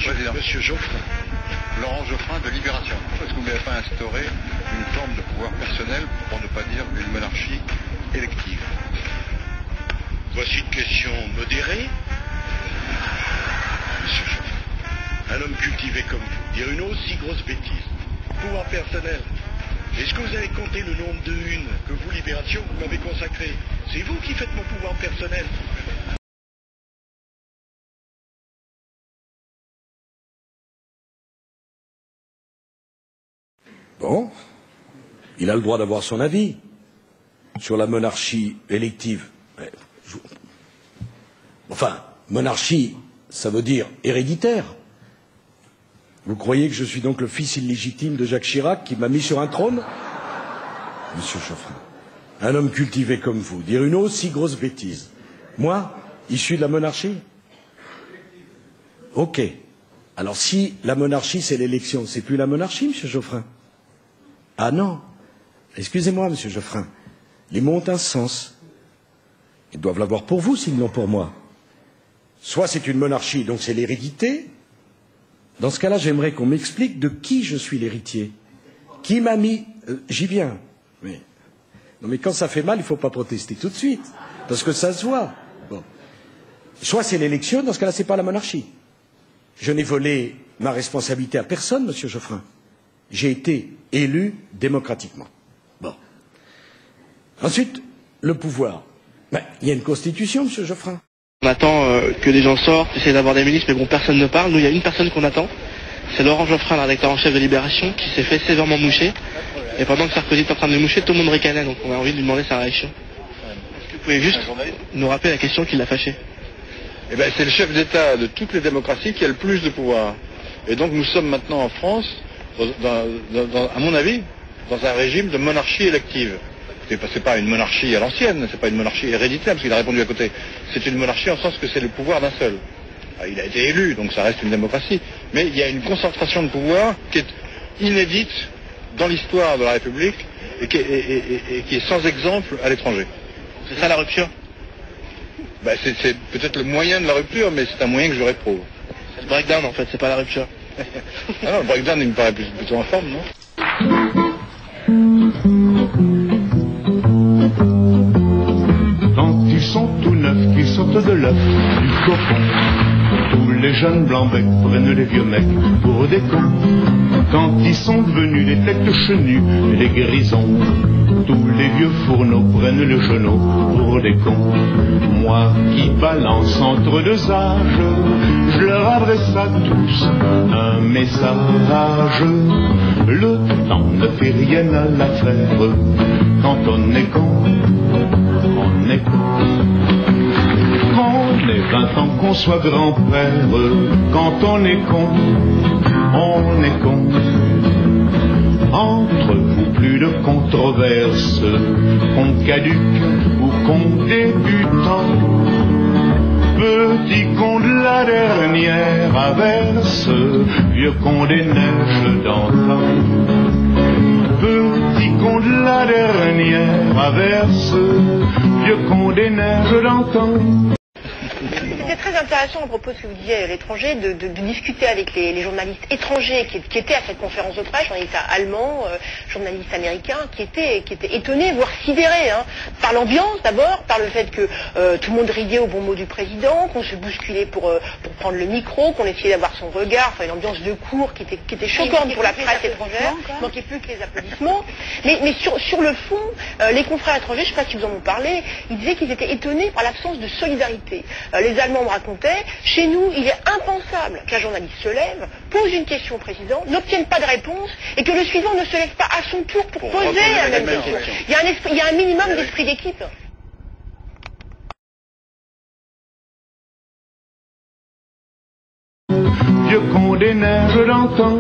Monsieur Geoffrin. Laurent Geoffrin de Libération. Pourquoi est-ce que vous n'avez pas instauré une forme de pouvoir personnel, pour ne pas dire une monarchie élective? Voici une question modérée. Monsieur Geoffrin, un homme cultivé comme vous, dire une aussi grosse bêtise. Pouvoir personnel. Est-ce que vous avez compté le nombre de unes que vous, Libération, vous m'avez consacré? C'est vous qui faites mon pouvoir personnel. Bon, il a le droit d'avoir son avis sur la monarchie élective. Enfin, monarchie, ça veut dire héréditaire. Vous croyez que je suis donc le fils illégitime de Jacques Chirac qui m'a mis sur un trône? Monsieur Geoffrin, un homme cultivé comme vous, dire une aussi grosse bêtise. Moi, issu de la monarchie? Ok. Alors si la monarchie c'est l'élection, c'est plus la monarchie, monsieur Geoffrin? Ah non. Excusez-moi, monsieur Geoffrin. Les mots ont un sens. Ils doivent l'avoir pour vous s'ils l'ont pour moi. Soit c'est une monarchie, donc c'est l'hérédité. Dans ce cas-là, j'aimerais qu'on m'explique de qui je suis l'héritier. Qui m'a mis... J'y viens. Mais... Non mais quand ça fait mal, il ne faut pas protester tout de suite. Parce que ça se voit. Bon. Soit c'est l'élection, dans ce cas-là, ce n'est pas la monarchie. Je n'ai volé ma responsabilité à personne, monsieur Geoffrin. J'ai été élu démocratiquement. Bon. Ensuite, le pouvoir. Ben, il y a une constitution, monsieur Geoffrin. On attend que des gens sortent, essayer d'avoir des ministres, mais bon, personne ne parle. Nous, il y a une personne qu'on attend. C'est Laurent Geoffrin, le rédacteur en chef de Libération, qui s'est fait sévèrement moucher. Et pendant que Sarkozy est en train de le moucher, tout le monde ricanait, donc on a envie de lui demander sa réaction. Est-ce que vous pouvez juste nous rappeler la question qui l'a fâché? Eh bien, c'est le chef d'État de toutes les démocraties qui a le plus de pouvoir. Et donc nous sommes maintenant en France, à mon avis, dans un régime de monarchie élective. C'est pas une monarchie à l'ancienne, c'est pas une monarchie héréditaire, parce qu'il a répondu à côté. C'est une monarchie en sens que c'est le pouvoir d'un seul. Il a été élu, donc ça reste une démocratie. Mais il y a une concentration de pouvoir qui est inédite dans l'histoire de la République et qui est sans exemple à l'étranger. C'est ça la rupture? Ben, c'est peut-être le moyen de la rupture, mais c'est un moyen que je réprouve. C'est le breakdown en fait, c'est pas la rupture. Ah non, le breakdown il me paraît plutôt en forme, non? Quand ils sont tout neufs, qu'ils sortent de l'œuf, du cocon, tous les jeunes blancs-becs prennent les vieux mecs pour des cons. Quand ils sont devenus des têtes chenues et des grisons, tous les vieux fourneaux prennent le genou pour des cons. Moi qui balance entre deux âges, je leur adresse à tous un message. Le temps ne fait rien à l'affaire. Quand on est con, on est con. On est 20 ans qu'on soit grand-père. Quand on est con, on est con. Entre vous plus de controverses, qu'on caduque ou qu'on débutant. Petit con de la dernière averse, vieux con des neiges d'antan. Petit con de la dernière averse, vieux con des neiges d'antan. C'était très intéressant à propos de ce que vous disiez à l'étranger, de discuter avec les journalistes étrangers qui étaient à cette conférence de presse, journalistes allemands, journalistes américains, qui étaient étonnés, voire sidérés, hein, par l'ambiance d'abord, par le fait que tout le monde riait au bon mot du président, qu'on se bousculait pour prendre le micro, qu'on essayait d'avoir son regard, enfin une ambiance de cours qui était choquante pour la presse étrangère, il manquait plus que les applaudissements. Mais sur le fond, les confrères étrangers, je ne sais pas si vous en ont parlé, ils disaient qu'ils étaient étonnés par l'absence de solidarité. Les Allemands me racontaient, chez nous, il est impensable qu'un journaliste se lève, pose une question au président, n'obtienne pas de réponse, et que le suivant ne se lève pas à son tour pour poser la même question. Il y a un minimum d'esprit d'équipe. Vieux con des neiges d'antan.